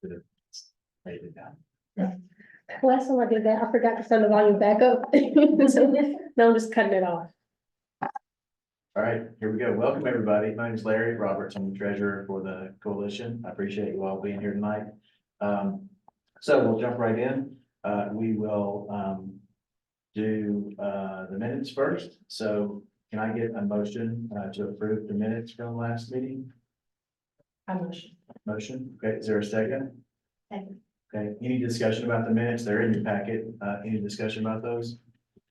Write it down. Last time I did that, I forgot to turn the volume back up. So now I'm just cutting it off. All right, here we go. Welcome, everybody. My name is Larry Roberts. I'm the treasurer for the coalition. I appreciate you all being here tonight. So we'll jump right in. We will do the minutes first. So can I get a motion to approve the minutes from last meeting? Motion. Okay, is there a second? Second. Okay, any discussion about the minutes? They're in your packet. Any discussion about those?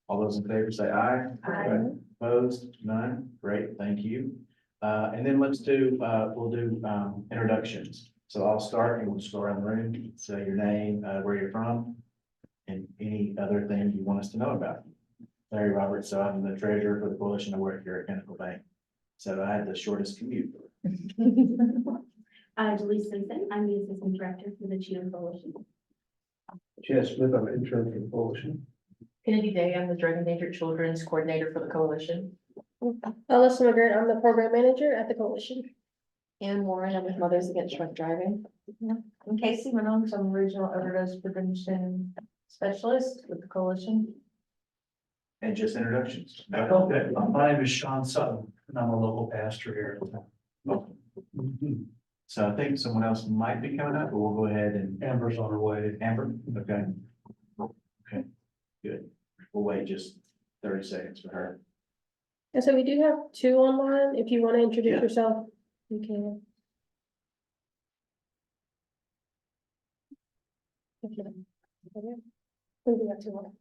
All those in favor say aye. Aye. Opposed? None? Great, thank you. And then let's do, we'll do introductions. So I'll start and we'll just go around the room, say your name, where you're from, and any other thing you want us to know about. Larry Roberts, so I'm the treasurer for the coalition. I work here at Pinnacle Bank. So I had the shortest commute. Julie Simpson, I'm the assistant director for the Cheatham Coalition. Chad Smith, I'm intern for the coalition. Kennedy Day, I'm the Drug Endangered Children's Coordinator for the coalition. Alyssa McGirt, I'm the program manager at the coalition. Ann Warren, I'm with Mothers Against Drunk Driving. I'm Casey Minogue, I'm regional overdose prevention specialist with the coalition. And just introductions. Okay, my name is Sean Sutton, and I'm a local pastor here. So I think someone else might be coming up, but we'll go ahead and Amber's on her way. Amber, okay. Okay, good. We'll wait just 30 seconds for her. And so we do have two online. If you want to introduce Yeah. yourself, you can. Okay. We do have two on.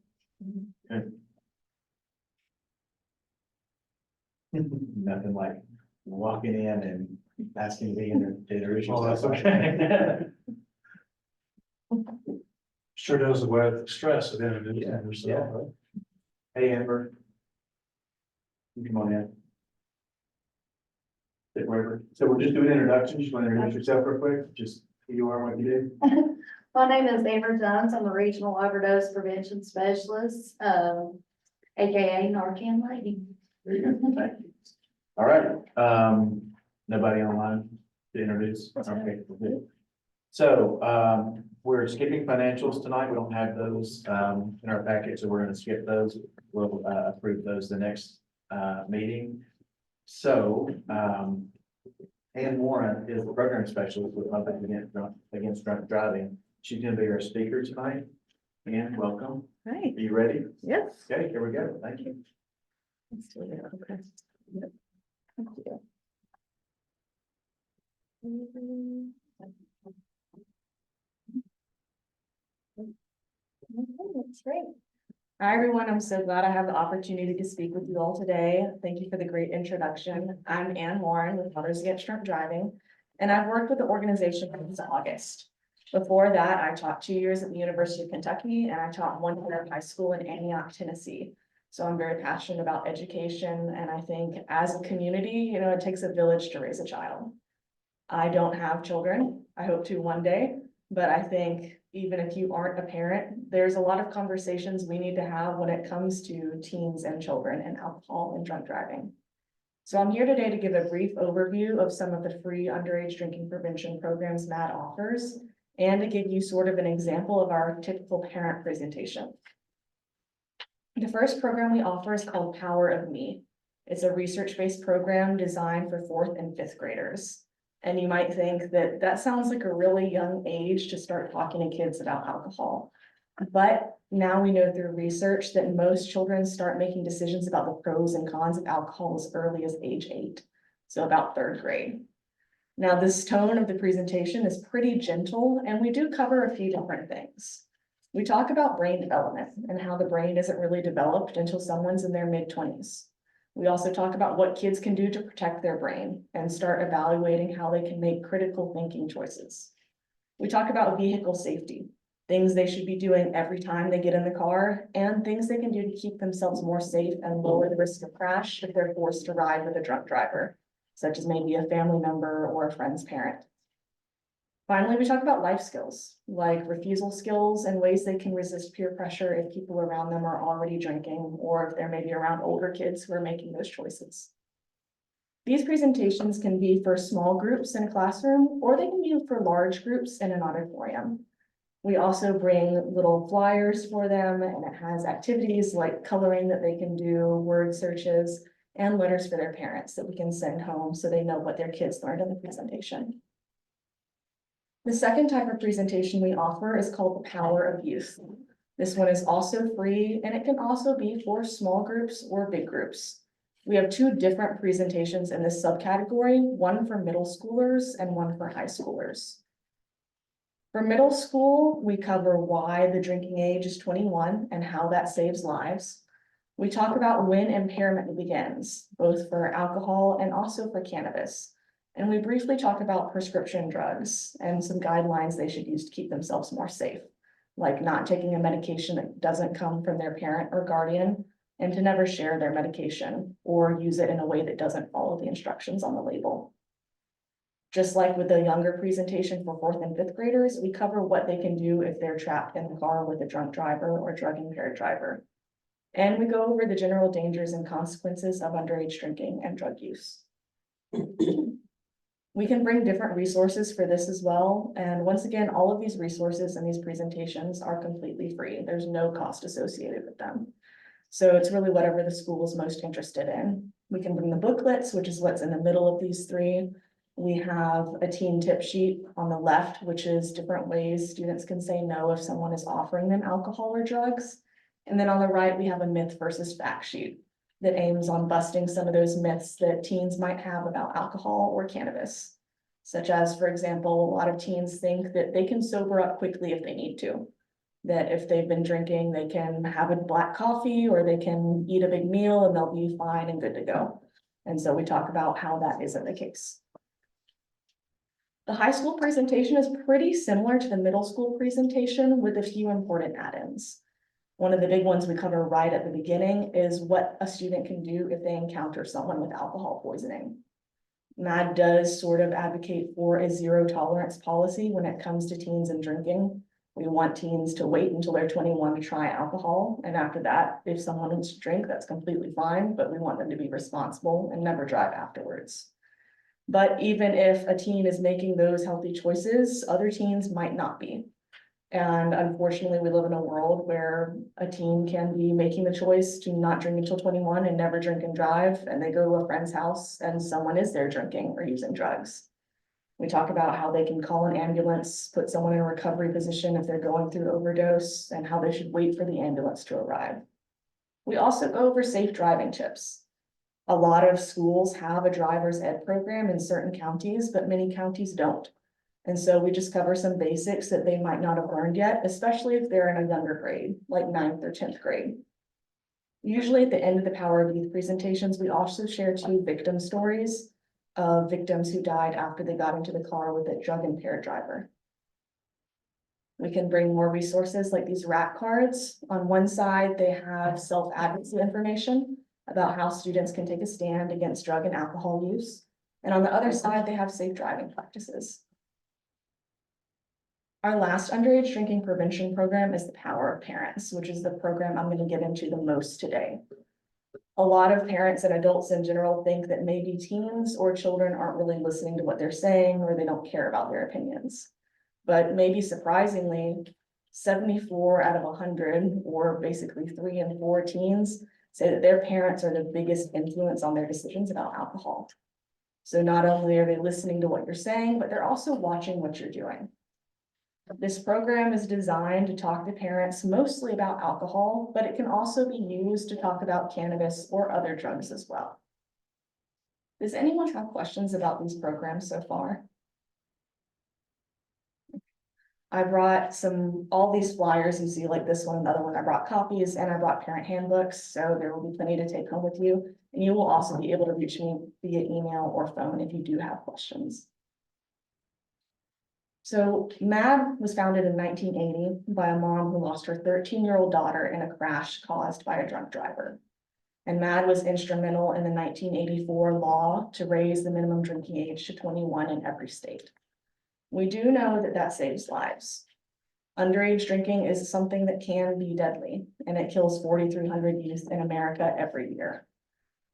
Nothing like walking in and asking to be introduced. Oh, that's okay. Sure does away with the stress of introducing yourself. Hey, Amber. You come on in. Sit wherever. So we're just doing introductions. You want to introduce yourself real quick? Just who you are, and what you do. My name is Amber Jones, I'm a regional overdose prevention specialist, AKA Narcan lady. There you go. Thank you. All right, nobody online to introduce? Okay, good. So, we're skipping financials tonight. We don't have those, in our packet, so we're gonna skip those. We'll, approve those the next, meeting. So, Ann Warren is the program specialist with Mothers Against Drunk Driving. She's gonna be our speaker tonight. Ann, welcome. Hi. Are you ready? Yes. Okay, here we go. Thank you. Okay. Yep. Thank you. That's great. Hi, everyone. I'm so glad I have the opportunity to speak with you all today. Thank you for the great introduction. I'm Ann Warren with Mothers Against Drunk Driving, and I've worked with the organization since August. Before that, I taught 2 years at the University of Kentucky, and I taught 1 year of high school in Antioch, Tennessee. So I'm very passionate about education, and I think as a community, it takes a village to raise a child. I don't have children. I hope to one day, but I think even if you aren't a parent, there's a lot of conversations we need to have when it comes to teens and children and alcohol and drunk driving. So I'm here today to give a brief overview of some of the free underage drinking prevention programs MADD offers, and to give you sort of an example of our typical parent presentation. The first program we offer is called Power of Me. It's a research-based program designed for 4th and 5th graders. And you might think that that sounds like a really young age to start talking to kids about alcohol. But now we know through research that most children start making decisions about the pros and cons of alcohol as early as age 8, so about 3rd grade. Now, this tone of the presentation is pretty gentle, and we do cover a few different things. We talk about brain development and how the brain isn't really developed until someone's in their mid-20s. We also talk about what kids can do to protect their brain and start evaluating how they can make critical thinking choices. We talk about vehicle safety, things they should be doing every time they get in the car, and things they can do to keep themselves more safe and lower the risk of crash if they're forced to ride with a drunk driver, such as maybe a family member or a friend's parent. Finally, we talk about life skills, like refusal skills and ways they can resist peer pressure if people around them are already drinking, or if they're maybe around older kids who are making those choices. These presentations can be for small groups in a classroom, or they can be for large groups in an auditorium. We also bring little flyers for them, and it has activities like coloring that they can do, word searches, and letters for their parents that we can send home so they know what their kids learned in the presentation. The second type of presentation we offer is called the Power of Youth. This one is also free, and it can also be for small groups or big groups. We have two different presentations in this subcategory, one for middle schoolers and one for high schoolers. For middle school, we cover why the drinking age is 21 and how that saves lives. We talk about when impairment begins, both for alcohol and also for cannabis. And we briefly talk about prescription drugs and some guidelines they should use to keep themselves more safe, like not taking a medication that doesn't come from their parent or guardian, and to never share their medication or use it in a way that doesn't follow the instructions on the label. Just like with the younger presentation for 4th and 5th graders, we cover what they can do if they're trapped in the car with a drunk driver or drug impaired driver. And we go over the general dangers and consequences of underage drinking and drug use. We can bring different resources for this as well. And once again, all of these resources and these presentations are completely free. There's no cost associated with them. So it's really whatever the school is most interested in. We can bring the booklets, which is what's in the middle of these three. We have a teen tip sheet on the left, which is different ways students can say no if someone is offering them alcohol or drugs. And then on the right, we have a myth versus fact sheet that aims on busting some of those myths that teens might have about alcohol or cannabis. Such as, for example, a lot of teens think that they can sober up quickly if they need to. That if they've been drinking, they can have a black coffee or they can eat a big meal and they'll be fine and good to go. And so we talk about how that isn't the case. The high school presentation is pretty similar to the middle school presentation with a few important add-ins. One of the big ones we cover right at the beginning is what a student can do if they encounter someone with alcohol poisoning. MAD does sort of advocate for a zero tolerance policy when it comes to teens and drinking. We want teens to wait until they're 21 to try alcohol. And after that, if someone wants to drink, that's completely fine, but we want them to be responsible and never drive afterwards. But even if a teen is making those healthy choices, other teens might not be. And unfortunately, we live in a world where a teen can be making the choice to not drink until 21 and never drink and drive, and they go to a friend's house and someone is there drinking or using drugs. We talk about how they can call an ambulance, put someone in a recovery position if they're going through overdose, and how they should wait for the ambulance to arrive. We also go over safe driving tips. A lot of schools have a driver's ed program in certain counties, but many counties don't. And so we just cover some basics that they might not have learned yet, especially if they're in a younger grade, like 9th or 10th grade. Usually at the end of the Power of Youth presentations, we also share 2 victim stories of victims who died after they got into the car with a drug impaired driver. We can bring more resources like these RAC cards. On one side, they have self-advocacy information about how students can take a stand against drug and alcohol use. And on the other side, they have safe driving practices. Our last underage drinking prevention program is the Power of Parents, which is the program I'm going to get into the most today. A lot of parents and adults in general think that maybe teens or children aren't really listening to what they're saying or they don't care about their opinions. But maybe surprisingly, 74 out of 100, or basically 3 in 4 teens, say that their parents are the biggest influence on their decisions about alcohol. So not only are they listening to what you're saying, but they're also watching what you're doing. This program is designed to talk to parents mostly about alcohol, but it can also be used to talk about cannabis or other drugs as well. Does anyone have questions about these programs so far? I brought all these flyers you see, like this one, another one. I brought copies and I brought parent handbooks, so there will be plenty to take home with you. And you will also be able to reach me via email or phone if you do have questions. So MAD was founded in 1980 by a mom who lost her 13-year-old daughter in a crash caused by a drunk driver. And MAD was instrumental in the 1984 law to raise the minimum drinking age to 21 in every state. We do know that that saves lives. Underage drinking is something that can be deadly, and it kills 4,300 youth in America every year.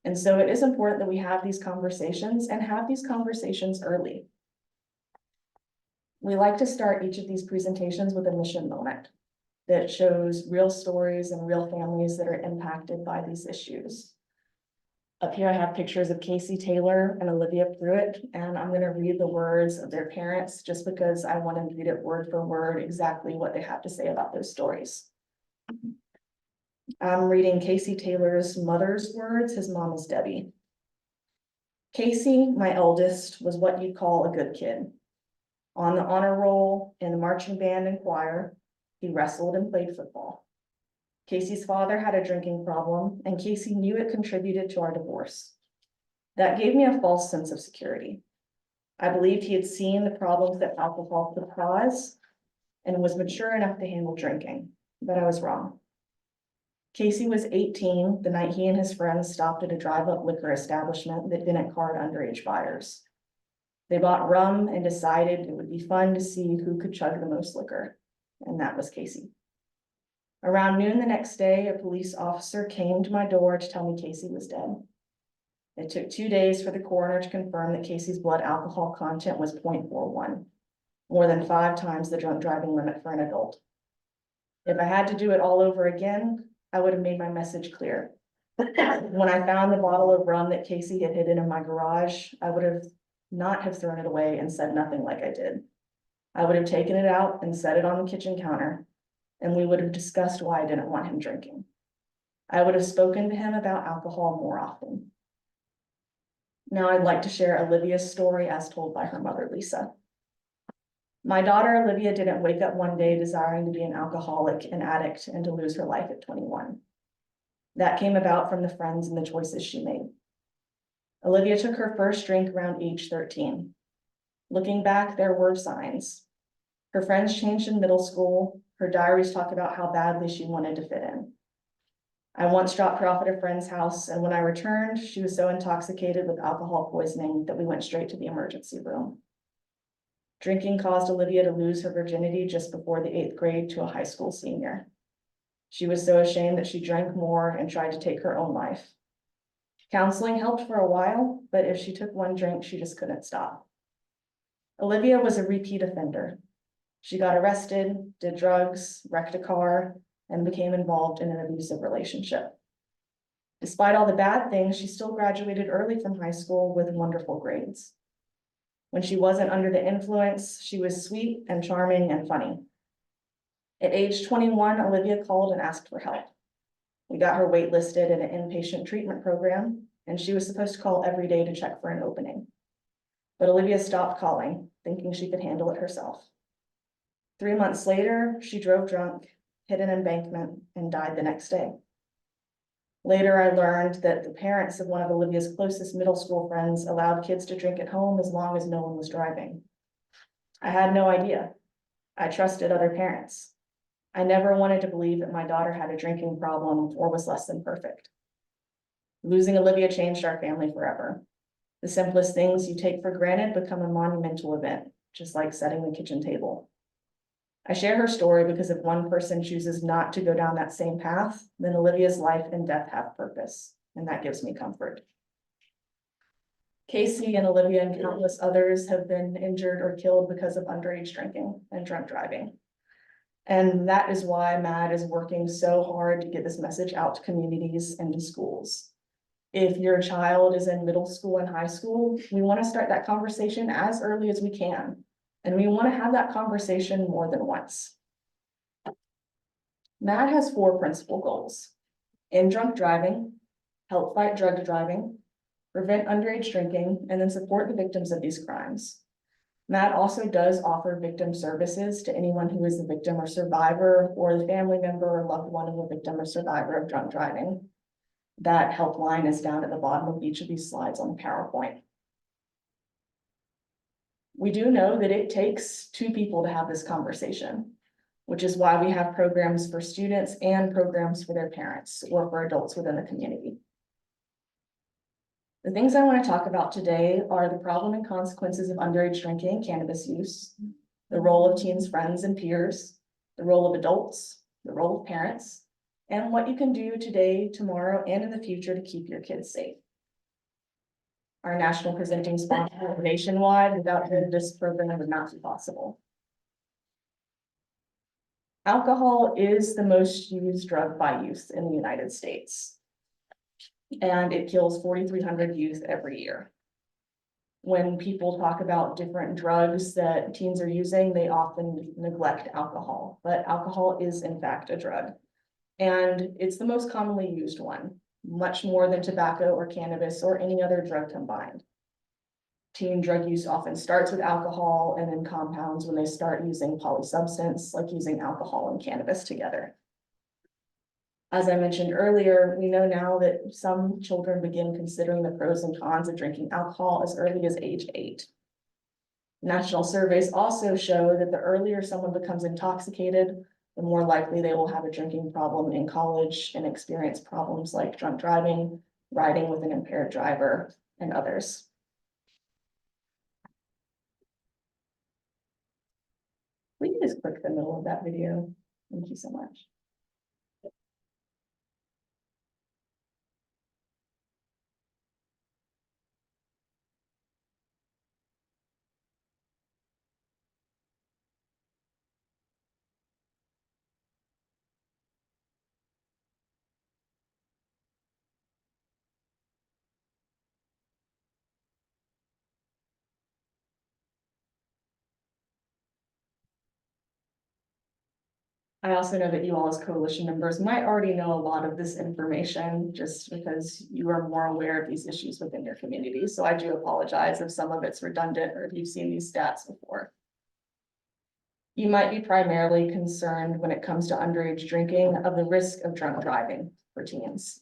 And so it is important that we have these conversations and have these conversations early. We like to start each of these presentations with a mission moment that shows real stories and real families that are impacted by these issues. Up here, I have pictures of Casey Taylor and Olivia Pruitt, and I'm gonna read the words of their parents just because I want to read it word for word exactly what they have to say about those stories. I'm reading Casey Taylor's mother's words. His mom is Debbie. Casey, my eldest, was what you'd call a good kid. On the honor roll, in the marching band and choir, he wrestled and played football. Casey's father had a drinking problem, and Casey knew it contributed to our divorce. That gave me a false sense of security. I believed he had seen the problems that alcohol could cause and was mature enough to handle drinking, but I was wrong. Casey was 18 the night he and his friends stopped at a drive-up liquor establishment that didn't card underage buyers. They bought rum and decided it would be fun to see who could chug the most liquor, and that was Casey. Around noon the next day, a police officer came to my door to tell me Casey was dead. It took 2 days for the coroner to confirm that Casey's blood alcohol content was 0.41, more than 5 times the drunk driving limit for an adult. If I had to do it all over again, I would have made my message clear. When I found the bottle of rum that Casey had hidden in my garage, I would have not have thrown it away and said nothing like I did. I would have taken it out and set it on the kitchen counter, and we would have discussed why I didn't want him drinking. I would have spoken to him about alcohol more often. Now I'd like to share Olivia's story as told by her mother, Lisa. My daughter, Olivia, didn't wake up one day desiring to be an alcoholic and addict and to lose her life at 21. That came about from the friends and the choices she made. Olivia took her first drink around age 13. Looking back, there were signs. Her friends changed in middle school. Her diaries talk about how badly she wanted to fit in. I once dropped her off at a friend's house, and when I returned, she was so intoxicated with alcohol poisoning that we went straight to the emergency room. Drinking caused Olivia to lose her virginity just before the 8th grade to a high school senior. She was so ashamed that she drank more and tried to take her own life. Counseling helped for a while, but if she took one drink, she just couldn't stop. Olivia was a repeat offender. She got arrested, did drugs, wrecked a car, and became involved in an abusive relationship. Despite all the bad things, she still graduated early from high school with wonderful grades. When she wasn't under the influence, she was sweet and charming and funny. At age 21, Olivia called and asked for help. We got her waitlisted in an inpatient treatment program, and she was supposed to call every day to check for an opening. But Olivia stopped calling, thinking she could handle it herself. 3 months later, she drove drunk, hit an embankment, and died the next day. Later, I learned that the parents of one of Olivia's closest middle school friends allowed kids to drink at home as long as no one was driving. I had no idea. I trusted other parents. I never wanted to believe that my daughter had a drinking problem or was less than perfect. Losing Olivia changed our family forever. The simplest things you take for granted become a monumental event, just like setting the kitchen table. I share her story because if one person chooses not to go down that same path, then Olivia's life and death have purpose, and that gives me comfort. Casey and Olivia and countless others have been injured or killed because of underage drinking and drunk driving. And that is why MAD is working so hard to get this message out to communities and to schools. If your child is in middle school and high school, we want to start that conversation as early as we can. And we want to have that conversation more than once. MAD has 4 principal goals: end drunk driving, help fight drug driving, prevent underage drinking, and then support the victims of these crimes. MAD also does offer victim services to anyone who is the victim or survivor, or the family member or loved one of a victim or survivor of drunk driving. That helpline is down at the bottom of each of these slides on the PowerPoint. We do know that it takes 2 people to have this conversation, which is why we have programs for students and programs for their parents or for adults within the community. The things I want to talk about today are the problem and consequences of underage drinking and cannabis use, the role of teens, friends, and peers, the role of adults, the role of parents, and what you can do today, tomorrow, and in the future to keep your kids safe. our national presenting sponsor nationwide. Without them, this program would not be possible. Alcohol is the most used drug by youth in the United States. And it kills 4,300 youth every year. When people talk about different drugs that teens are using, they often neglect alcohol, but alcohol is in fact a drug. And it's the most commonly used one, much more than tobacco or cannabis or any other drug combined. Teen drug use often starts with alcohol and then compounds when they start using polysubstance, like using alcohol and cannabis together. As I mentioned earlier, we know now that some children begin considering the pros and cons of drinking alcohol as early as age 8. National surveys also show that the earlier someone becomes intoxicated, the more likely they will have a drinking problem in college and experience problems like drunk driving, riding with an impaired driver, and others. We can just click the middle of that video. Thank you so much. I also know that you all as coalition members might already know a lot of this information just because you are more aware of these issues within your community. So I do apologize if some of it's redundant or if you've seen these stats before. You might be primarily concerned when it comes to underage drinking of the risk of drunk driving for teens.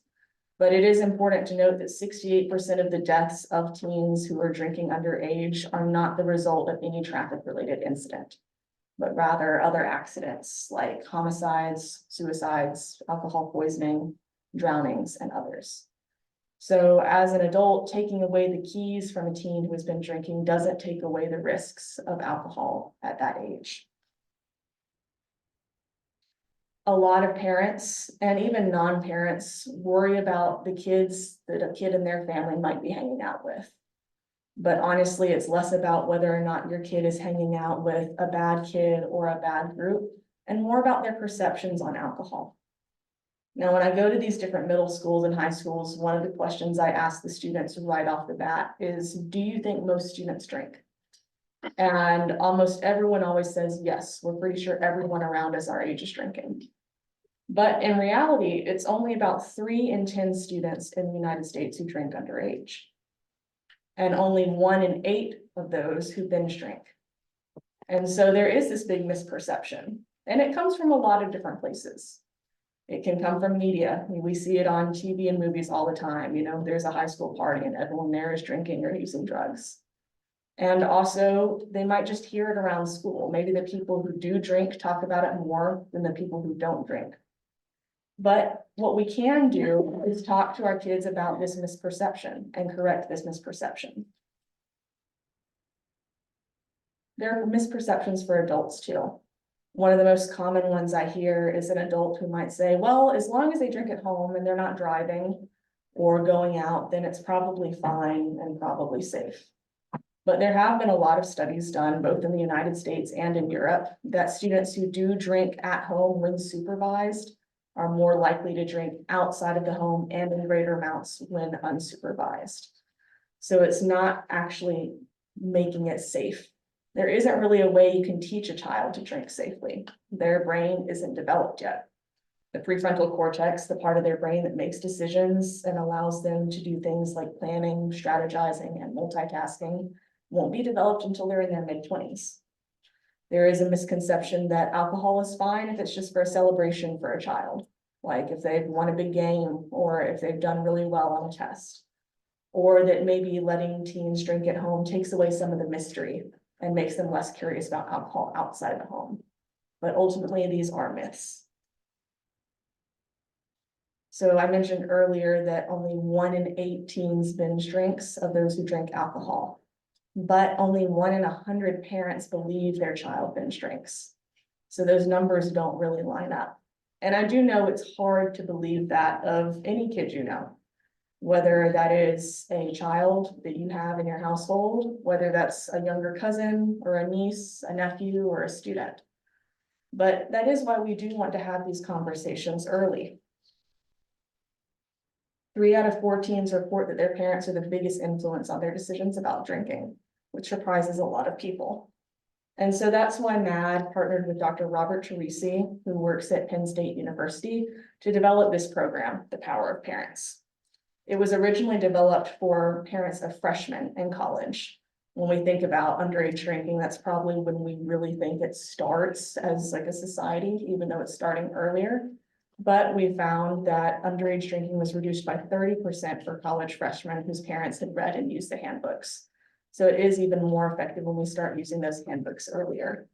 But it is important to note that 68% of the deaths of teens who are drinking underage are not the result of any traffic-related incident, but rather other accidents like homicides, suicides, alcohol poisoning, drownings, and others. So as an adult, taking away the keys from a teen who has been drinking doesn't take away the risks of alcohol at that age. A lot of parents and even non-parents worry about the kids that a kid in their family might be hanging out with. But honestly, it's less about whether or not your kid is hanging out with a bad kid or a bad group, and more about their perceptions on alcohol. Now, when I go to these different middle schools and high schools, one of the questions I ask the students right off the bat is, do you think most students drink? And almost everyone always says, yes, we're pretty sure everyone around us our age is drinking. But in reality, it's only about 3 in 10 students in the United States who drink underage. And only 1 in 8 of those who binge drink. And so there is this big misperception, and it comes from a lot of different places. It can come from media. I mean, we see it on TV and movies all the time. You know, there's a high school party and everyone there is drinking or using drugs. And also they might just hear it around school. Maybe the people who do drink talk about it more than the people who don't drink. But what we can do is talk to our kids about this misperception and correct this misperception. There are misperceptions for adults too. One of the most common ones I hear is an adult who might say, well, as long as they drink at home and they're not driving or going out, then it's probably fine and probably safe. But there have been a lot of studies done both in the United States and in Europe that students who do drink at home when supervised are more likely to drink outside of the home and in greater amounts when unsupervised. So it's not actually making it safe. There isn't really a way you can teach a child to drink safely. Their brain isn't developed yet. The prefrontal cortex, the part of their brain that makes decisions and allows them to do things like planning, strategizing, and multitasking, won't be developed until they're in their mid-20s. There is a misconception that alcohol is fine if it's just for a celebration for a child, like if they've won a big game or if they've done really well on a test, or that maybe letting teens drink at home takes away some of the mystery and makes them less curious about alcohol outside the home. But ultimately, these are myths. So I mentioned earlier that only 1 in 8 teens binge drinks of those who drink alcohol. But only 1 in 100 parents believe their child binge drinks. So those numbers don't really line up. And I do know it's hard to believe that of any kid you know. Whether that is a child that you have in your household, whether that's a younger cousin or a niece, a nephew, or a student. But that is why we do want to have these conversations early. 3 out of 4 teens report that their parents are the biggest influence on their decisions about drinking, which surprises a lot of people. And so that's why MAD partnered with Dr. Robert Teresi, who works at Penn State University, to develop this program, The Power of Parents. It was originally developed for parents of freshmen in college. When we think about underage drinking, that's probably when we really think it starts as like a society, even though it's starting earlier. But we found that underage drinking was reduced by 30% for college freshmen whose parents had read and used the handbooks. So it is even more effective when we start using those handbooks earlier.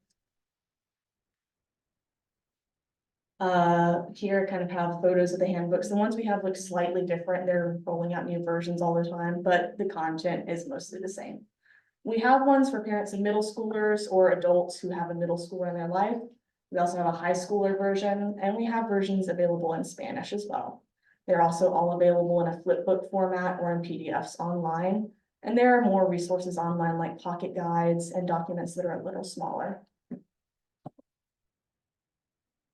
Here kind of have photos of the handbooks. The ones we have look slightly different. They're rolling out new versions all the time, but the content is mostly the same. We have ones for parents of middle schoolers or adults who have a middle schooler in their life. We also have a high schooler version, and we have versions available in Spanish as well. They're also all available in a flip book format or in PDFs online. And there are more resources online like pocket guides and documents that are a little smaller.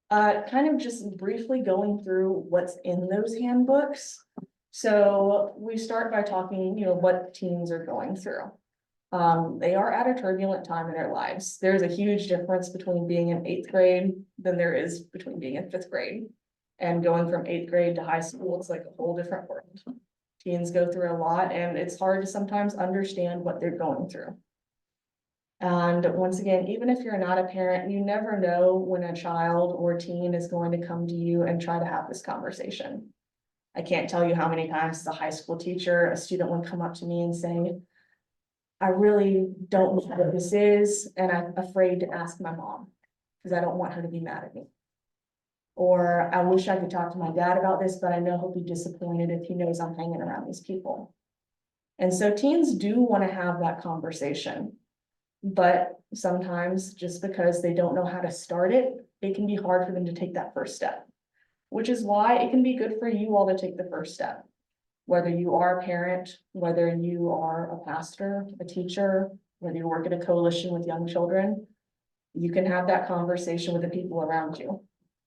Kind of just briefly going through what's in those handbooks. So we start by talking, what teens are going through. They are at a turbulent time in their lives. There's a huge difference between being in 8th grade than there is between being in 5th grade. And going from 8th grade to high school, it's like a whole different world. Teens go through a lot, and it's hard to sometimes understand what they're going through. And once again, even if you're not a parent, you never know when a child or teen is going to come to you and try to have this conversation. I can't tell you how many times as a high school teacher, a student would come up to me and say, I really don't know what this is, and I'm afraid to ask my mom because I don't want her to be mad at me. Or I wish I could talk to my dad about this, but I know he'll be disappointed if he knows I'm hanging around these people. And so teens do want to have that conversation. But sometimes just because they don't know how to start it, it can be hard for them to take that first step. Which is why it can be good for you all to take the first step. Whether you are a parent, whether you are a pastor, a teacher, whether you work at a coalition with young children, you can have that conversation with the people around you.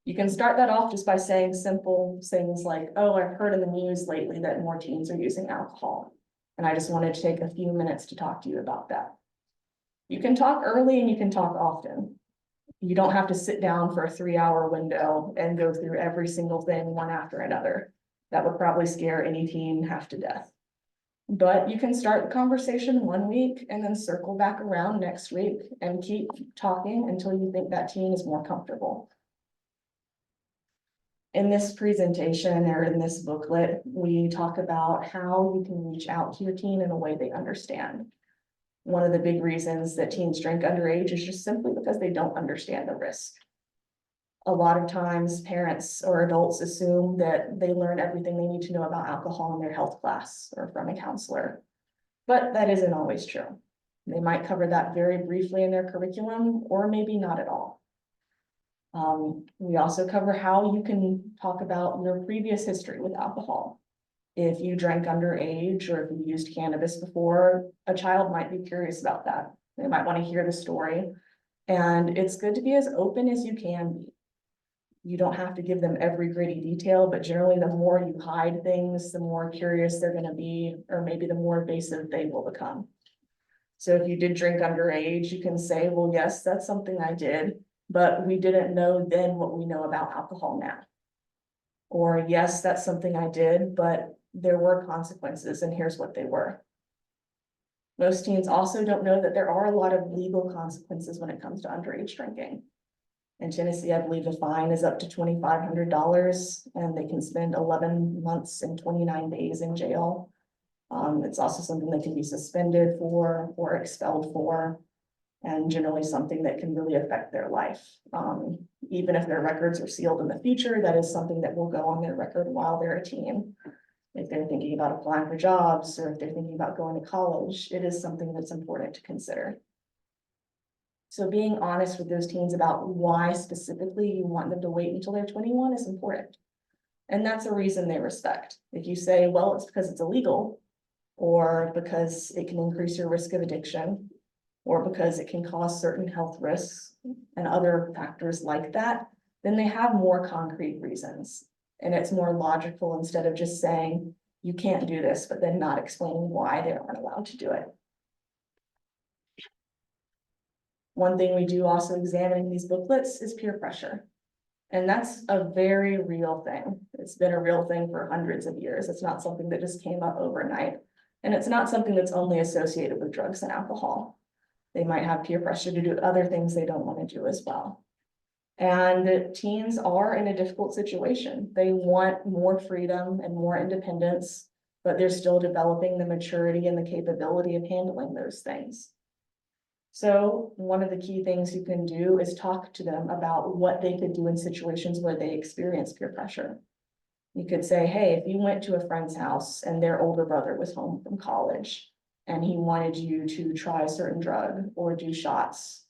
You can start that off just by saying simple things like, oh, I've heard in the news lately that more teens are using alcohol. And I just wanted to take a few minutes to talk to you about that. You can talk early and you can talk often. You don't have to sit down for a 3-hour window and go through every single thing one after another. That would probably scare any teen half to death. But you can start the conversation 1 week and then circle back around next week and keep talking until you think that teen is more comfortable. In this presentation or in this booklet, we talk about how you can reach out to your teen in a way they understand. One of the big reasons that teens drink underage is just simply because they don't understand the risk. A lot of times parents or adults assume that they learn everything they need to know about alcohol in their health class or from a counselor, but that isn't always true. They might cover that very briefly in their curriculum or maybe not at all. We also cover how you can talk about your previous history with alcohol. If you drank underage or if you used cannabis before, a child might be curious about that. They might want to hear the story. And it's good to be as open as you can be. You don't have to give them every gritty detail, but generally the more you hide things, the more curious they're going to be, or maybe the more evasive they will become. So if you did drink underage, you can say, well, yes, that's something I did, but we didn't know then what we know about alcohol now. Or yes, that's something I did, but there were consequences and here's what they were. Most teens also don't know that there are a lot of legal consequences when it comes to underage drinking. In Tennessee, I believe the fine is up to $2,500 and they can spend 11 months and 29 days in jail. It's also something they can be suspended for or expelled for, and generally something that can really affect their life. Even if their records are sealed in the future, that is something that will go on their record while they're a teen. If they're thinking about applying for jobs or if they're thinking about going to college, it is something that's important to consider. So being honest with those teens about why specifically you want them to wait until they're 21 is important. And that's a reason they respect. If you say, well, it's because it's illegal, or because it can increase your risk of addiction, or because it can cause certain health risks and other factors like that, then they have more concrete reasons. And it's more logical instead of just saying, you can't do this, but then not explaining why they aren't allowed to do it. One thing we do also examine in these booklets is peer pressure. And that's a very real thing. It's been a real thing for hundreds of years. It's not something that just came up overnight. And it's not something that's only associated with drugs and alcohol. They might have peer pressure to do other things they don't want to do as well. And teens are in a difficult situation. They want more freedom and more independence, but they're still developing the maturity and the capability of handling those things. So one of the key things you can do is talk to them about what they could do in situations where they experience peer pressure. You could say, hey, if you went to a friend's house and their older brother was home from college and he wanted you to try a certain drug or do shots,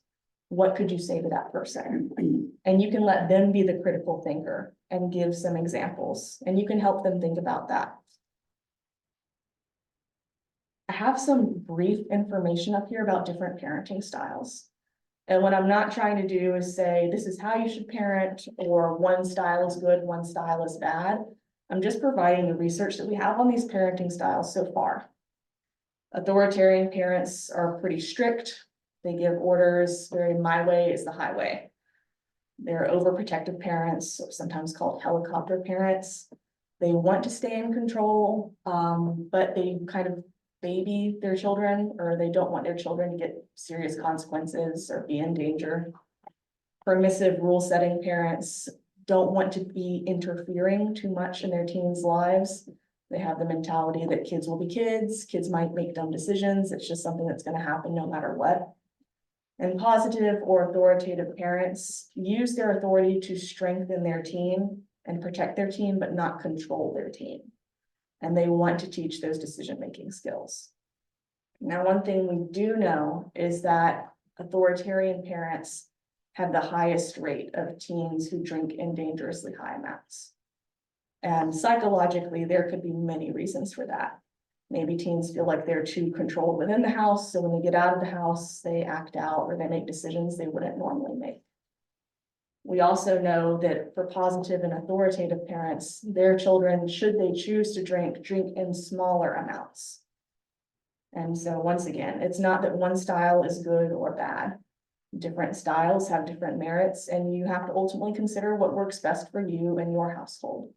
what could you say to that person? And you can let them be the critical thinker and give some examples, and you can help them think about that. I have some brief information up here about different parenting styles. And what I'm not trying to do is say, this is how you should parent, or one style is good, one style is bad. I'm just providing the research that we have on these parenting styles so far. Authoritarian parents are pretty strict. They give orders, very my way is the highway. They're overprotective parents, or sometimes called helicopter parents. They want to stay in control, but they kind of baby their children, or they don't want their children to get serious consequences or be in danger. Permissive rule-setting parents don't want to be interfering too much in their teens' lives. They have the mentality that kids will be kids, kids might make dumb decisions, it's just something that's going to happen no matter what. And positive or authoritative parents use their authority to strengthen their teen and protect their teen, but not control their teen. And they want to teach those decision-making skills. Now, one thing we do know is that authoritarian parents have the highest rate of teens who drink in dangerously high amounts. And psychologically, there could be many reasons for that. Maybe teens feel like they're too controlled within the house, so when they get out of the house, they act out or they make decisions they wouldn't normally make. We also know that for positive and authoritative parents, their children, should they choose to drink in smaller amounts. And so once again, it's not that one style is good or bad. Different styles have different merits, and you have to ultimately consider what works best for you and your household.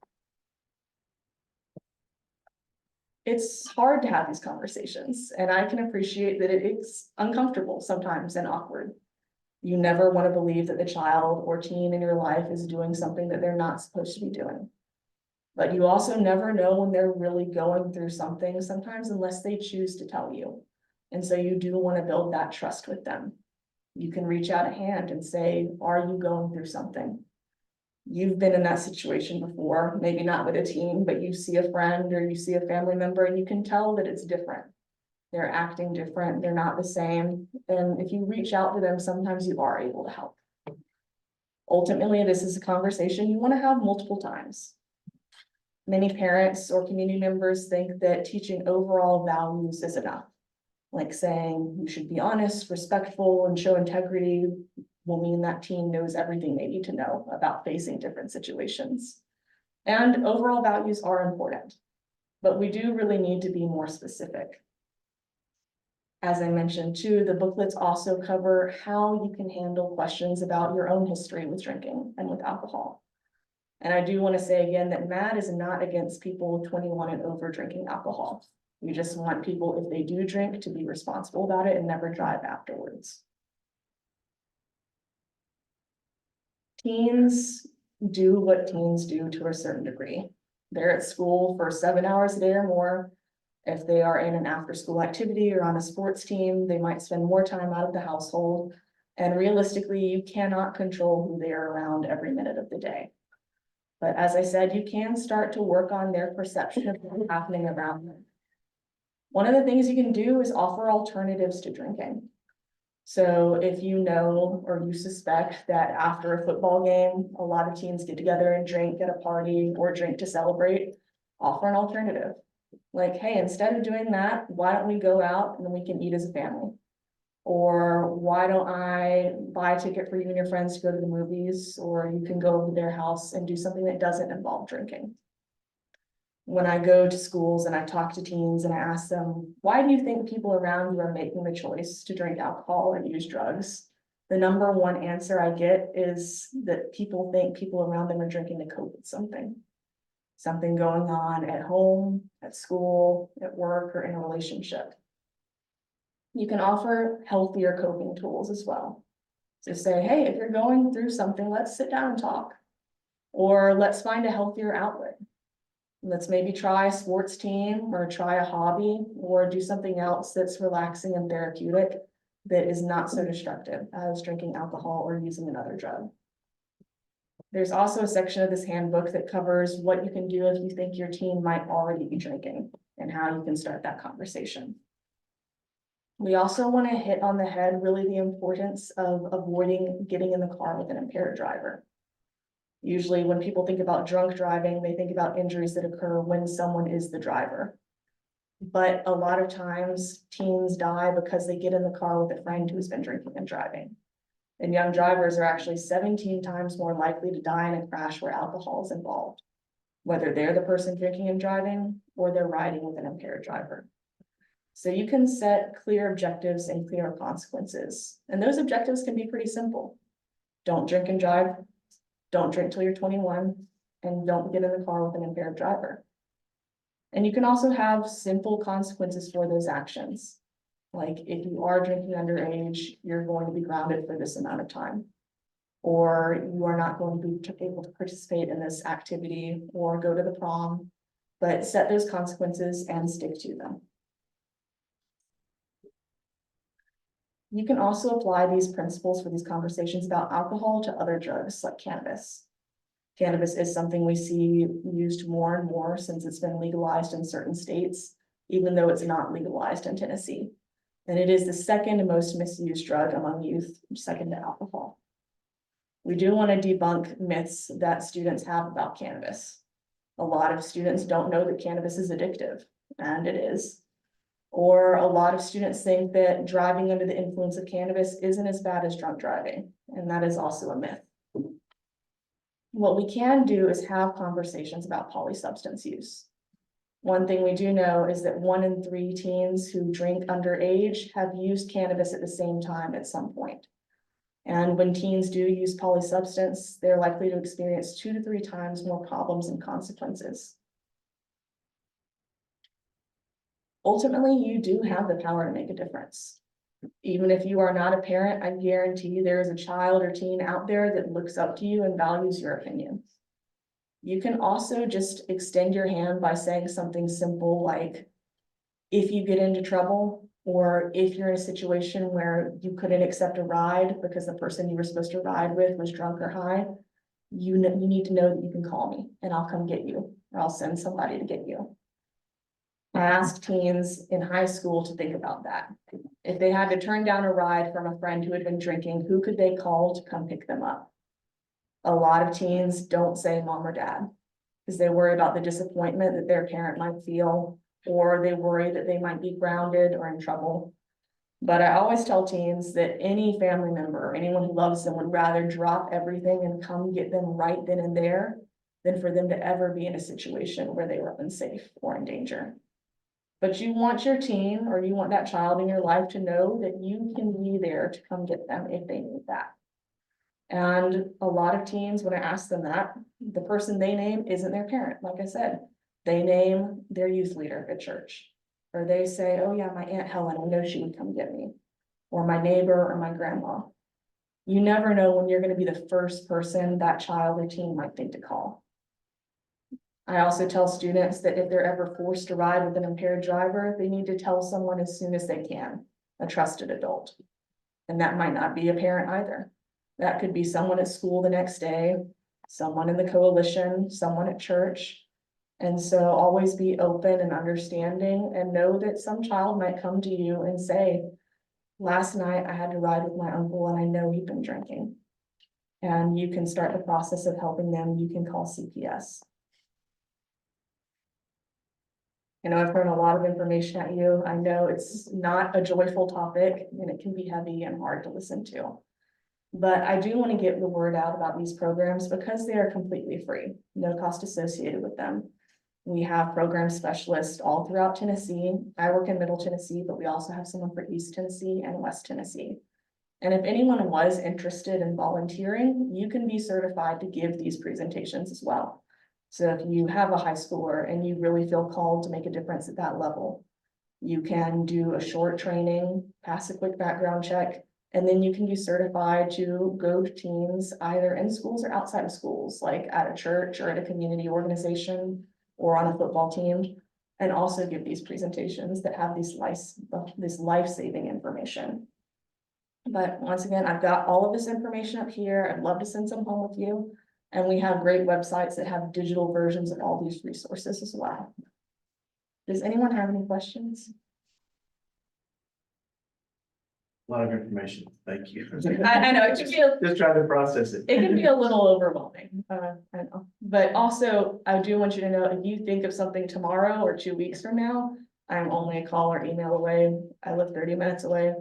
It's hard to have these conversations, and I can appreciate that it's uncomfortable sometimes and awkward. You never want to believe that the child or teen in your life is doing something that they're not supposed to be doing. But you also never know when they're really going through something sometimes unless they choose to tell you. And so you do want to build that trust with them. You can reach out a hand and say, are you going through something? You've been in that situation before, maybe not with a teen, but you see a friend or you see a family member and you can tell that it's different. They're acting different, they're not the same. And if you reach out to them, sometimes you are able to help. Ultimately, this is a conversation you want to have multiple times. Many parents or community members think that teaching overall values is enough. Like saying you should be honest, respectful, and show integrity will mean that teen knows everything they need to know about facing different situations. And overall values are important, but we do really need to be more specific. As I mentioned too, the booklets also cover how you can handle questions about your own history with drinking and with alcohol. And I do want to say again that MADD is not against people 21 and over drinking alcohol. We just want people, if they do drink, to be responsible about it and never drive afterwards. Teens do what teens do to a certain degree. They're at school for 7 hours a day or more. If they are in an after-school activity or on a sports team, they might spend more time out of the household. And realistically, you cannot control who they are around every minute of the day. But as I said, you can start to work on their perception of what's happening around them. One of the things you can do is offer alternatives to drinking. So if you know or you suspect that after a football game, a lot of teens get together and drink at a party or drink to celebrate, offer an alternative. Like, hey, instead of doing that, why don't we go out and we can eat as a family? Or why don't I buy a ticket for you and your friends to go to the movies, or you can go over to their house and do something that doesn't involve drinking. When I go to schools and I talk to teens and I ask them, why do you think people around you are making the choice to drink alcohol or use drugs? The number one answer I get is that people think people around them are drinking to cope with something. Something going on at home, at school, at work, or in a relationship. You can offer healthier coping tools as well. So say, hey, if you're going through something, let's sit down and talk. Or let's find a healthier outlet. Let's maybe try a sports team or try a hobby or do something else that's relaxing and therapeutic that is not so destructive as drinking alcohol or using another drug. There's also a section of this handbook that covers what you can do if you think your teen might already be drinking and how you can start that conversation. We also want to hit on the head really the importance of avoiding getting in the car with an impaired driver. Usually when people think about drunk driving, they think about injuries that occur when someone is the driver. But a lot of times teens die because they get in the car with a friend who's been drinking and driving. And young drivers are actually 17 times more likely to die in a crash where alcohol is involved, whether they're the person drinking and driving or they're riding with an impaired driver. So you can set clear objectives and clear consequences. And those objectives can be pretty simple. Don't drink and drive. Don't drink till you're 21, and don't get in the car with an impaired driver. And you can also have simple consequences for those actions. Like if you are drinking underage, you're going to be grounded for this amount of time. Or you are not going to be able to participate in this activity or go to the prom, but set those consequences and stick to them. You can also apply these principles for these conversations about alcohol to other drugs like cannabis. Cannabis is something we see used more and more since it's been legalized in certain states, even though it's not legalized in Tennessee. And it is the second most misused drug among youth, second to alcohol. We do want to debunk myths that students have about cannabis. A lot of students don't know that cannabis is addictive, and it is. Or a lot of students think that driving under the influence of cannabis isn't as bad as drunk driving, and that is also a myth. What we can do is have conversations about polysubstance use. One thing we do know is that 1 in 3 teens who drink underage have used cannabis at the same time at some point. And when teens do use polysubstance, they're likely to experience 2 to 3 times more problems and consequences. Ultimately, you do have the power to make a difference. Even if you are not a parent, I guarantee there is a child or teen out there that looks up to you and values your opinion. You can also just extend your hand by saying something simple like, if you get into trouble, or if you're in a situation where you couldn't accept a ride because the person you were supposed to ride with was drunk or high, you need to know that you can call me and I'll come get you, or I'll send somebody to get you. I asked teens in high school to think about that. If they had to turn down a ride from a friend who had been drinking, who could they call to come pick them up? A lot of teens don't say mom or dad because they worry about the disappointment that their parent might feel, or they worry that they might be grounded or in trouble. But I always tell teens that any family member or anyone who loves them would rather drop everything and come get them right then and there than for them to ever be in a situation where they were unsafe or in danger. But you want your teen or you want that child in your life to know that you can be there to come get them if they need that. And a lot of teens, when I ask them that, the person they name isn't their parent. Like I said, they name their youth leader at church, or they say, oh yeah, my Aunt Helen, I know she would come get me, or my neighbor or my grandma. You never know when you're going to be the first person that child or teen might think to call. I also tell students that if they're ever forced to ride with an impaired driver, they need to tell someone as soon as they can, a trusted adult. And that might not be a parent either. That could be someone at school the next day, someone in the coalition, someone at church. And so always be open and understanding and know that some child might come to you and say, Last night I had to ride with my uncle and I know he'd been drinking. And you can start the process of helping them. You can call CPS. I know I've thrown a lot of information at you. I know it's not a joyful topic and it can be heavy and hard to listen to. But I do want to get the word out about these programs because they are completely free, no cost associated with them. We have program specialists all throughout Tennessee. I work in Middle Tennessee, but we also have someone for East Tennessee and West Tennessee. And if anyone was interested in volunteering, you can be certified to give these presentations as well. So if you have a high schooler and you really feel called to make a difference at that level, you can do a short training, pass a quick background check, and then you can be certified to go to teams either in schools or outside of schools, like at a church or at a community organization or on a football team, and also give these presentations that have this life-saving information. But once again, I've got all of this information up here. I'd love to send some home with you. And we have great websites that have digital versions of all these resources as well. Does anyone have any questions? A lot of information. Thank you. I know, it can be a Just trying to process it. It can be a little overwhelming, I know, but also I do want you to know, if you think of something tomorrow or 2 weeks from now, I'm only a call or email away. I live 30 minutes away.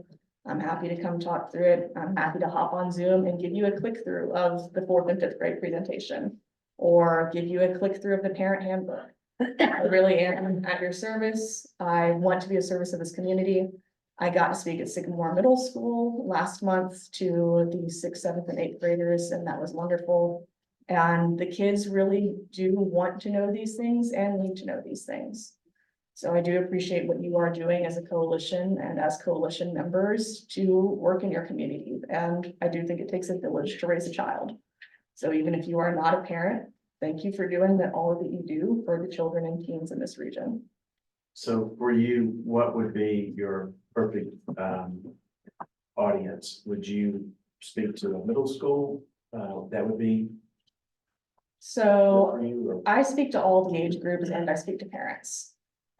I'm happy to come talk through it. I'm happy to hop on Zoom and give you a click through of the 4th and 5th grade presentation, or give you a click through of the parent handbook. I really am at your service. I want to be a service of this community. I got to speak at Sycamore Middle School last month to the 6th, 7th, and 8th graders, and that was wonderful. And the kids really do want to know these things and need to know these things. So I do appreciate what you are doing as a coalition and as coalition members to work in your community. And I do think it takes a village to raise a child. So even if you are not a parent, thank you for doing all that you do for the children and teens in this region. So for you, what would be your perfect audience? Would you speak to a middle school? That would be. So for you, or- I speak to all the age groups and I speak to parents.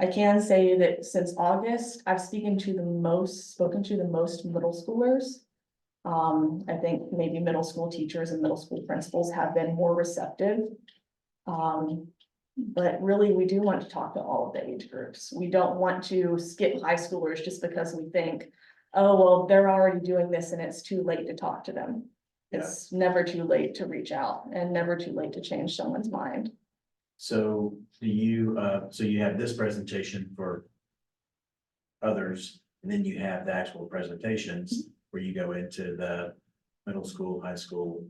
I can say that since August, I've spoken to the most middle schoolers. I think maybe middle school teachers and middle school principals have been more receptive. But really, we do want to talk to all of the age groups. We don't want to skip high schoolers just because we think, oh, well, they're already doing this and it's too late to talk to them. It's never too late to reach out and never too late to change someone's mind. So do you, so you have this presentation for others, and then you have the actual presentations where you go into the middle school, high school,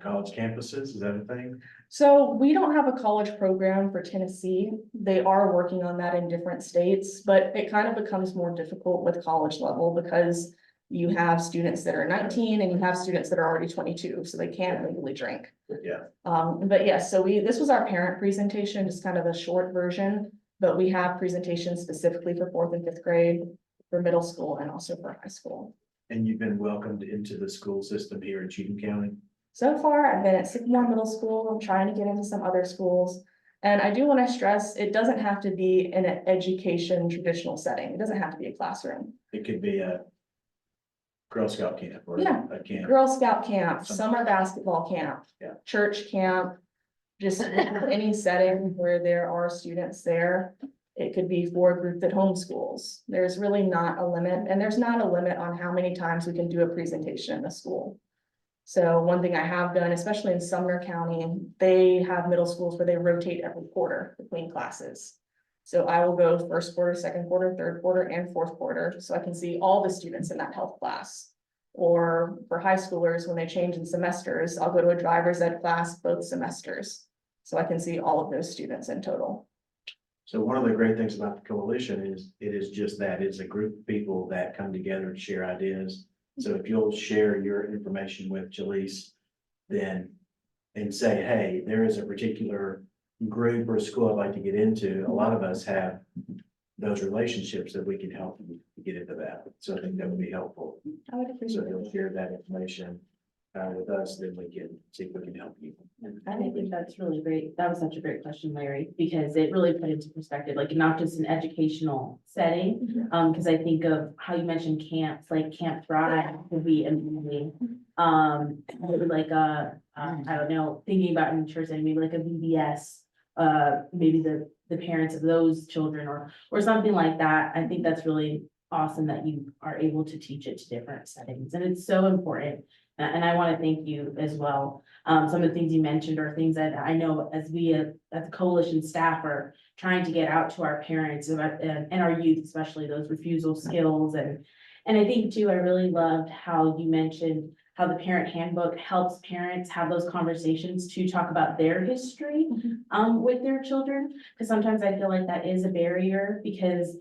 college campuses, is that a thing? So we don't have a college program for Tennessee. They are working on that in different states, but it kind of becomes more difficult with college level because you have students that are 19 and you have students that are already 22, so they can't legally drink. Yeah. But yes, so this was our parent presentation, just kind of a short version, but we have presentations specifically for 4th and 5th grade, for middle school, and also for high school. And you've been welcomed into the school system here in Cheatham County? So far, I've been at Sycamore Middle School. I'm trying to get into some other schools. And I do want to stress, it doesn't have to be in an education traditional setting. It doesn't have to be a classroom. It could be a Girl Scout camp or Yeah. a camp. Girl Scout camp, summer basketball camp. Yeah. Church camp, just any setting where there are students there. It could be for a group that homeschools. There's really not a limit, and there's not a limit on how many times we can do a presentation in a school. So one thing I have done, especially in Sumner County, they have middle schools where they rotate every quarter between classes. So I will go 1st quarter, 2nd quarter, 3rd quarter, and 4th quarter, so I can see all the students in that health class. Or for high schoolers, when they change in semesters, I'll go to a driver's ed class both semesters. So I can see all of those students in total. So one of the great things about the coalition is it is just that, it's a group of people that come together to share ideas. So if you'll share your information with Jaleese, then, and say, hey, there is a particular group or school I'd like to get into, a lot of us have those relationships that we can help you get into that. So I think that would be helpful. I would So appreciate you'll it. share that information. with us, then we can see if we can help you. I think that's really great. That was such a great question, Larry, because it really put into perspective, like not just an educational setting. Because I think of how you mentioned camps, like Camp Thrive would be amazing. It would like, I don't know, thinking about in the church, and maybe like a VBS, maybe the parents of those children or something like that. I think that's really awesome that you are able to teach it to different settings, and it's so important. And I want to thank you as well. Some of the things you mentioned are things that I know as we, as a coalition staff are trying to get out to our parents about, and our youth, especially those refusal skills. And I think too, I really loved how you mentioned how the parent handbook helps parents have those conversations to talk about their history, with their children. Because sometimes I feel like that is a barrier because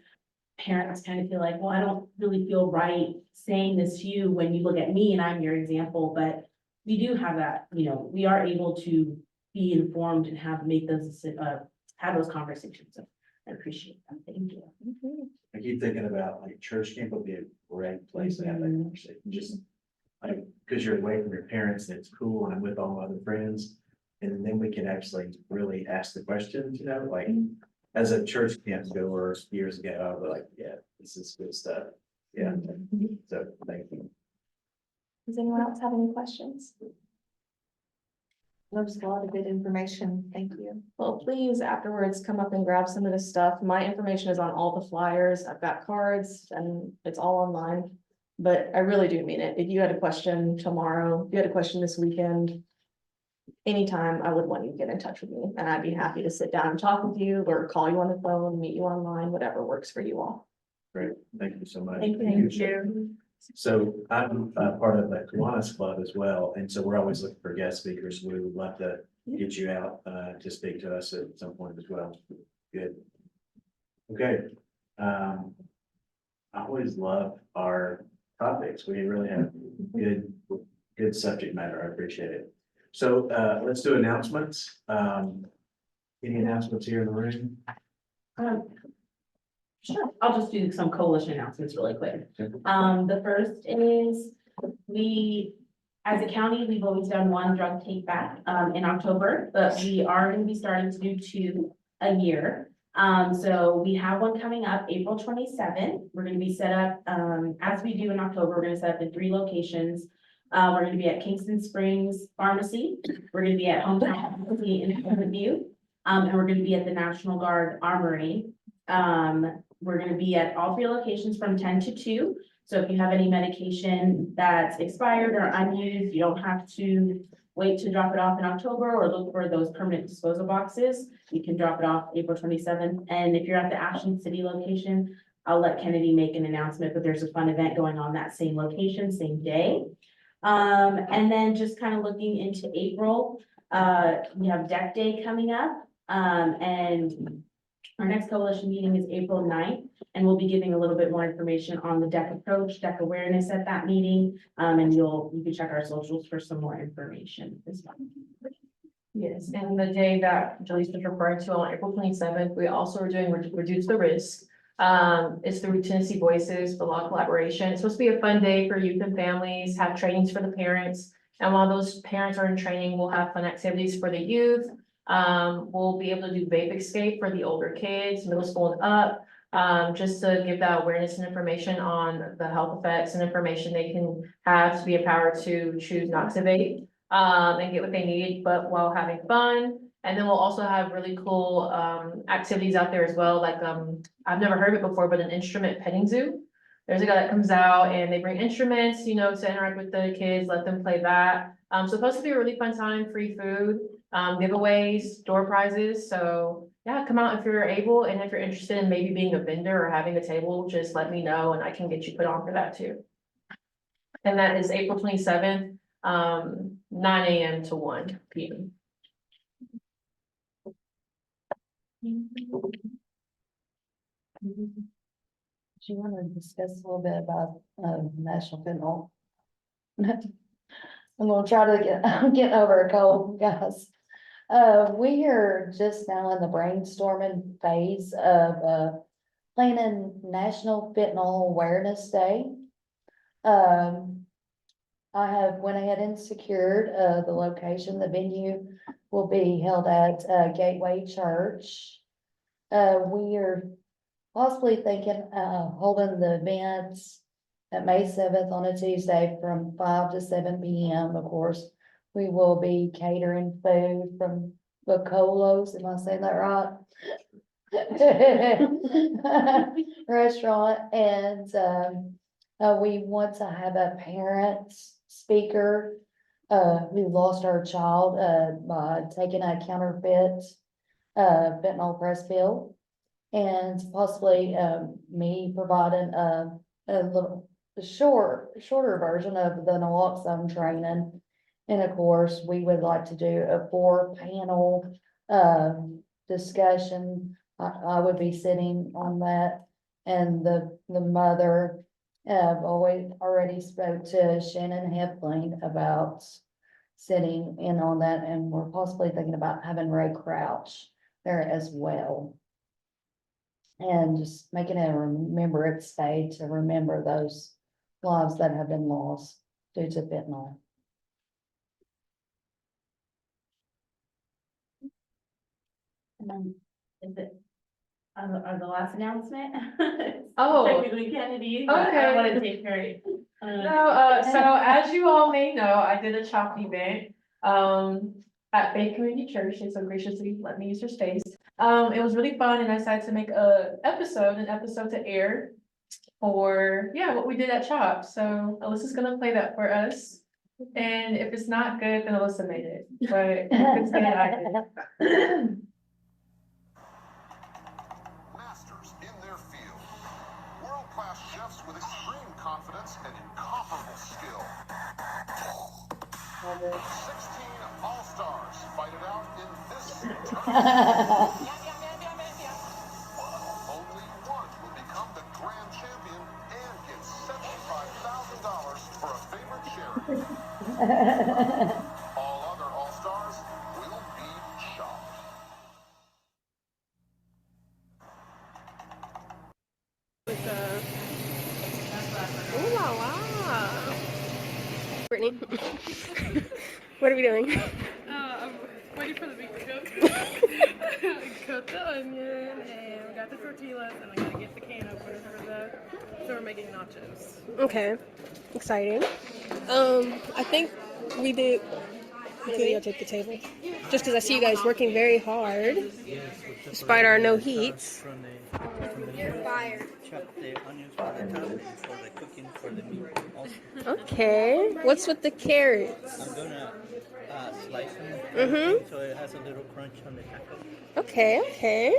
parents kind of feel like, well, I don't really feel right saying this to you when you look at me and I'm your example, but we do have that, you know, we are able to be informed and make those, have those conversations. So I appreciate that. Thank you. I keep thinking about like church camp would be a great place to have that conversation, just like, because you're away from your parents and it's cool and I'm with all my other friends. And then we can actually really ask the questions, you know, like as a church camp goer years ago, I was like, yeah, this is good stuff. Yeah, so thank you. Does anyone else have any questions? There's a lot of good information. Thank you. Well, please afterwards come up and grab some of this stuff. My information is on all the flyers. I've got cards and it's all online. But I really do mean it. If you had a question tomorrow, if you had a question this weekend, anytime, I would want you to get in touch with me and I'd be happy to sit down and talk with you or call you on the phone, meet you online, whatever works for you all. Great, thank you so much. Thank you. So I'm part of the Kiwanis Club as well, and so we're always looking for guest speakers. We would love to get you out to speak to us at some point as well. Good. Okay. I always love our topics. We really have good subject matter. I appreciate it. So let's do announcements. Any announcements here in the room? Sure, I'll just do some coalition announcements really quick. The first is as a county, we've always done one drug take back, in October, but we are going to be starting to do 2 a year. So we have one coming up April 27th. We're going to be set up, as we do in October, we're going to set up in 3 locations. We're going to be at Kingston Springs Pharmacy. We're going to be at Hometown Pharmacy in Pleasant View. And we're going to be at the National Guard Armory. We're going to be at all 3 locations from 10 to 2. So if you have any medication that's expired or unused, you don't have to wait to drop it off in October or look for those permanent disposal boxes. You can drop it off April 27th. And if you're at the Ashland City location, I'll let Kennedy make an announcement, but there's a fun event going on that same location, same day. And then just kind of looking into April, we have Deck Day coming up. And our next coalition meeting is April 9th, and we'll be giving a little bit more information on the DEC approach, DEC awareness at that meeting. And you can check our socials for some more information as well. Yes, and the day that Jaleesa was referring to on April 27th, we also are doing Reduce the Risk. It's through Tennessee Voices for Law Collaboration. It's supposed to be a fun day for youth and families, have trainings for the parents. And while those parents are in training, we'll have fun activities for the youth. We'll be able to do vape escape for the older kids, middle school and up, just to give that awareness and information on the health effects and information they can have to be empowered to choose not to vape, and get what they need, but while having fun. And then we'll also have really cool, activities out there as well. Like, I've never heard of it before, but an instrument petting zoo. There's a guy that comes out and they bring instruments, you know, to interact with the kids, let them play that. So it's supposed to be a really fun time, free food, giveaways, door prizes. So yeah, come out if you're able. And if you're interested in maybe being a vendor or having a table, just let me know and I can get you put on for that too. And that is April 27th, 9 a.m. to 1 p.m. Do you want to discuss a little bit about National Fentanyl? I'm gonna try to get over a cold, guys. We are just now in the brainstorming phase of planning National Fentanyl Awareness Day. I have went ahead and secured, the location, the venue will be held at, Gateway Church. We are possibly thinking, holding the events at May 7th on a Tuesday from 5 to 7 PM. Of course, we will be catering food from the Colos, am I saying that right? Restaurant, and, we want to have a parent speaker, who lost her child, by taking a counterfeit, fentanyl press pill. And possibly, me providing a little shorter version of the naloxone training. And of course, we would like to do a 4-panel, discussion. I would be sitting on that, and the mother, already spoke to Shannon Heflin about sitting in on that, and we're possibly thinking about having Ray Crouch there as well. And just making a remembrance day to remember those lives that have been lost due to fentanyl. And then, is it, the last announcement? Oh. Technically Kennedy, but I Okay. don't wanna take her. No, so as you all may know, I did a CHOP event, at Bay Community Church. They so graciously let me use their space. It was really fun, and I decided to make an episode to air for, yeah, what we did at CHOP. So Alyssa's gonna play that for us. And if it's not good, then Alyssa made it, but if it's good, I did. Masters in their field. World-class chefs with extreme confidence and incomparable skill. 16 all-stars fight it out in this tournament. Only one will become the grand champion and get $75,000 for a favorite charity. All other all-stars will be shocked. Ooh la la. Brittany, what are we doing? I'm waiting for the beef to cook. Cook the onion, and we got the tortillas, and I gotta get the can opener for that. So we're making nachos. Okay, exciting. I think we did. Okay, I'll take the table. Just because I see you guys working very hard, despite our no heats. You're fired. Chop the onions for the top and for the cooking for the meat also. Okay, what's with the carrots? I'm gonna slice them so it has a little crunch on the taco. Okay, okay.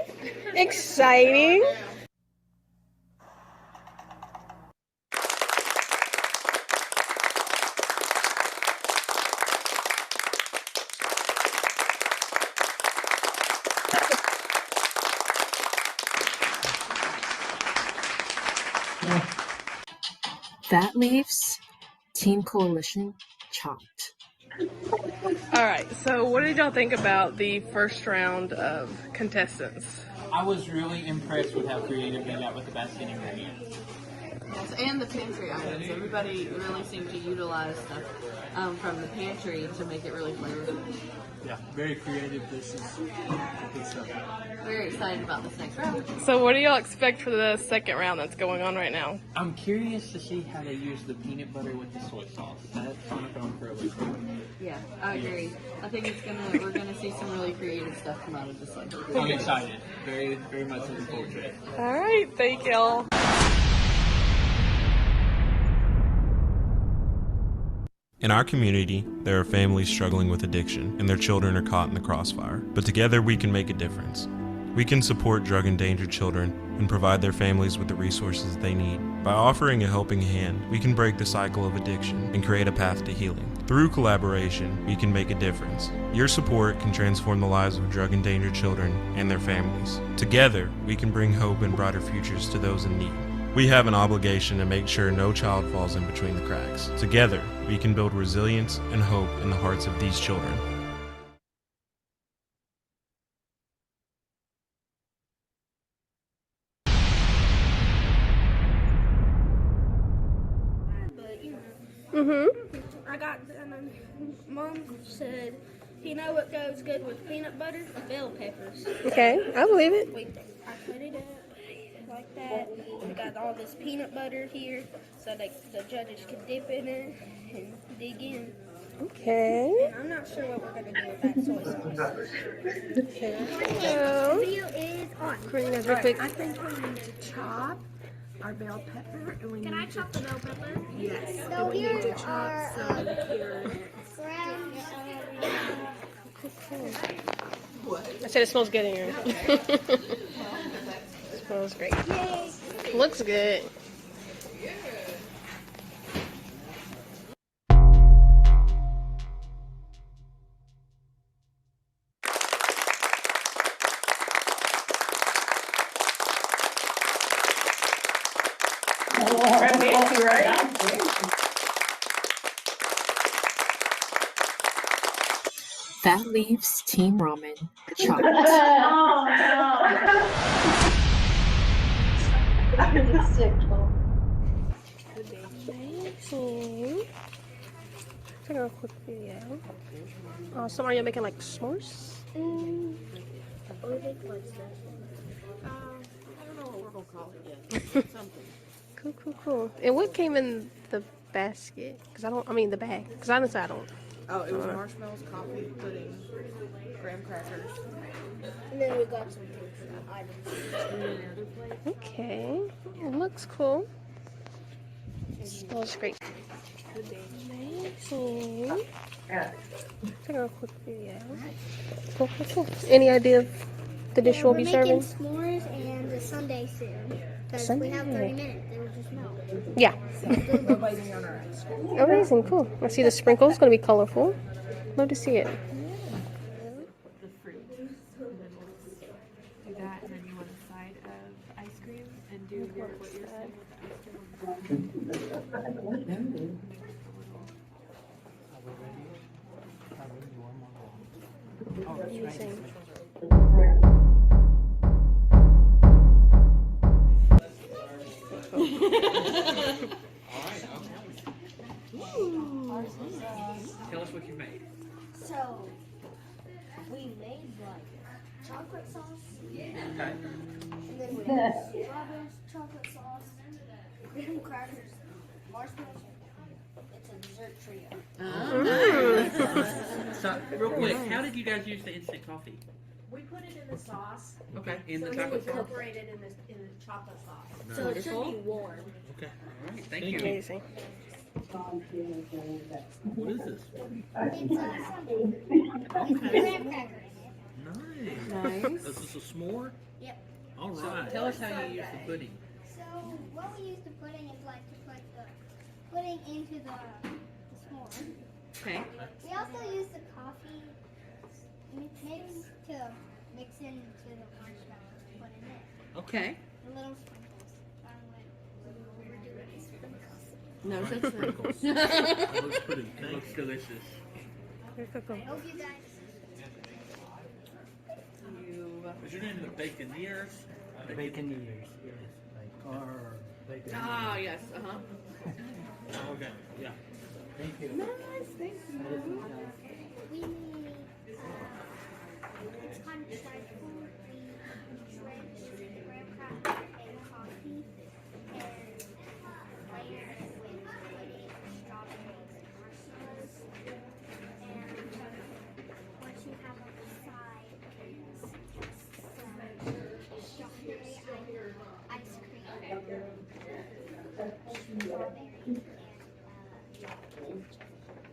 Exciting. That leaves Teen Coalition Chopped. All right, so what did y'all think about the first round of contestants? I was really impressed with how creative they got with the basket ingredients. Yes, and the pantry items. Everybody really seemed to utilize stuff from the pantry to make it really flavorful. Yeah, very creative dishes. Good stuff. Very excited about this next round. So what do y'all expect for the second round that's going on right now? I'm curious to see how they use the peanut butter with the soy sauce. That's kind of fun for a look. Yeah, I agree. I think we're gonna see some really creative stuff come out of this one. I'm excited. Very, very much looking forward to it. All right, thank y'all. In our community, there are families struggling with addiction, and their children are caught in the crossfire. But together we can make a difference. We can support drug-endangered children and provide their families with the resources they need. By offering a helping hand, we can break the cycle of addiction and create a path to healing. Through collaboration, we can make a difference. Your support can transform the lives of drug-endangered children and their families. Together, we can bring hope and brighter futures to those in need. We have an obligation to make sure no child falls in between the cracks. Together, we can build resilience and hope in the hearts of these children. got, Mom said, you know what goes good with peanut butter? Bell peppers. Okay, I believe it. I put it up like that. We got all this peanut butter here, so the judges can dip in it and dig in. Okay. And I'm not sure what we're gonna do with that soy sauce. Okay. Video is on. Bring that real quick. I think we need to chop our bell pepper, and we Can I chop the bell pepper? Yes. So and we need here to chop are, some carrots. I said it smells good in here. Smells great. Yay. Looks good. Fancy, right? That leaves Team Ramen chopped. Oh, Amazing. Take a quick video. Awesome. Are you making like s'mores? I don't know what we're gonna call it yet. Something. Cool, cool, cool. And what came in the basket? Because I mean the bag. Because honestly, I don't. Oh, it was marshmallows, coffee, pudding, graham crackers. And then we got some items. Okay. It looks cool. Smells great. Amazing. Take a quick video. Cool, cool, cool. Any idea of the dish we'll be serving? We're making s'mores and a sundae soon. Because we have 30 minutes. There was just no. Yeah. Amazing, cool. I see the sprinkles. Going to be colorful. Love to see it. The fruit. And then we'll do that, and then you want a side of ice cream and do what you're saying with the ice cream. Amazing. Tell us what you made. So, we made like chocolate sauce. Okay. And then we had strawberries, chocolate sauce, graham crackers, marshmallows. It's a dessert trio. So, real quick, how did you guys use the instant coffee? We put it in the sauce. Okay, in the So chocolate we sauce. incorporate it in the chocolate sauce. So it should be warm. Okay, all right, thank you. Amazing. What is this? It's graham crackers. Nice. Is this a s'more? Yep. All right. Tell us how you use the pudding. So, what we use the pudding is like to put the pudding into the s'more. Okay. We also use the coffee mix to mix into the marshmallows to put in it. Okay. The little sprinkles. I don't know what we're doing with sprinkles. No such Sprinkles. thing. It looks pretty. It looks delicious. I hope you guys. Is your name the Baconeers? The Baconeers, yes. Like car or bacon. Ah, yes, uh-huh. Okay, yeah. Thank you. Nice, thank you. We need, it's kind of fried food. We drench graham crackers and coffee and layer it with pudding, strawberries, and marshmallows. And once you have on the side, some strawberry ice cream. Strawberry.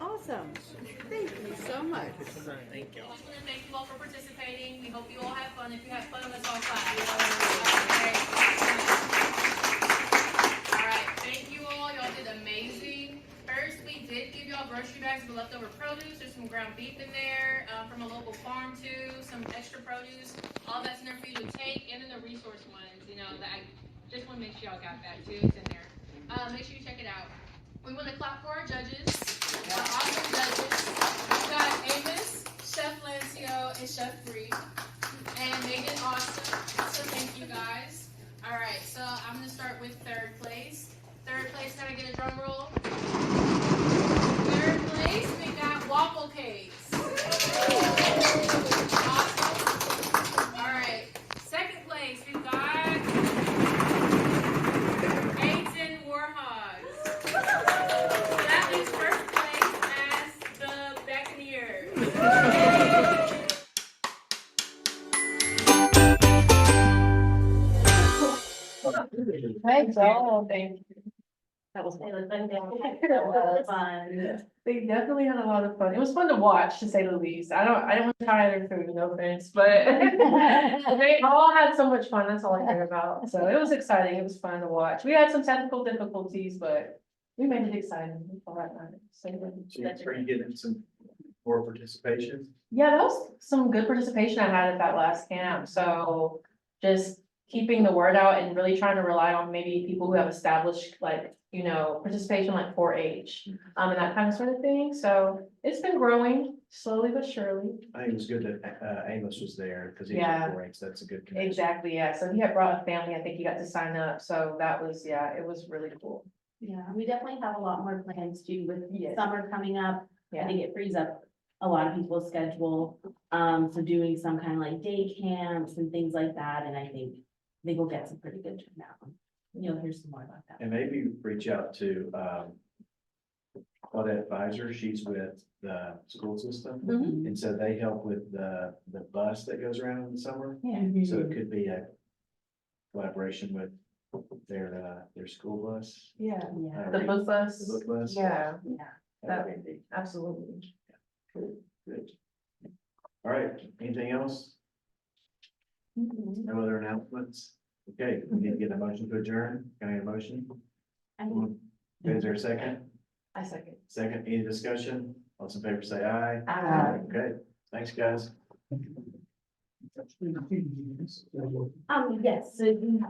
Awesome. Thank you so much. Thank you. I just want to thank you all for participating. We hope you all have fun. If you have fun, let's all clap. All right, thank you all. Y'all did amazing. First, we did give y'all grocery bags with leftover produce. There's some ground beef in there from a local farm too. Some extra produce. All that's in there for you to take, and then the resource ones. You know that I just want to make sure y'all got that too. It's in there. Make sure you check it out. We want to clap for our judges. Our awesome judges. We've got Amos, Chef Lancio, and Chef Bree. And they did awesome. So thank you guys. All right, so I'm going to start with third place. Third place, can I get a drum roll? Third place Thanks all. That was It was fun. That was fun. They definitely had a lot of fun. It was fun to watch, to say the least. I don't want to try their food, no offense, but they all had so much fun. That's all I care about. So it was exciting. It was fun to watch. We had some technical difficulties, but we made it exciting. That's all that matters. So, Are you getting some more participation? yeah, that was some good participation I had at that last camp. So just keeping the word out and really trying to rely on maybe people who have established like, you know, participation like 4-H, and that kind of sort of thing. So it's been growing slowly but surely. I think it was good that Amos was there because he's Yeah. a 4-H, that's a good connection. Exactly, yeah. So he had brought a family. I think he got to sign up. So that was, yeah, it was really cool. Yeah, we definitely have a lot more plans too with Yes. summer coming up. I Yeah. think it frees up a lot of people's schedule. So doing some kind of like day camps and things like that, and I think we'll get some pretty good turnout. You'll hear some more about that. And maybe reach out to, Claudette Advisor, she's with the school system. Mhm. And so they help with the bus that goes around in the summer. Yeah. So it could be a collaboration with their school bus. Yeah. Yeah. The book bus. The book bus. Yeah, Yeah. That would be absolutely. good. All right, anything else? No other announcements? Okay, we need to get a motion to adjourn. Can I get a motion? Is there a second? I second. Second, any discussion? All those in favor say aye. Aye. Okay, thanks, guys. Yes, so you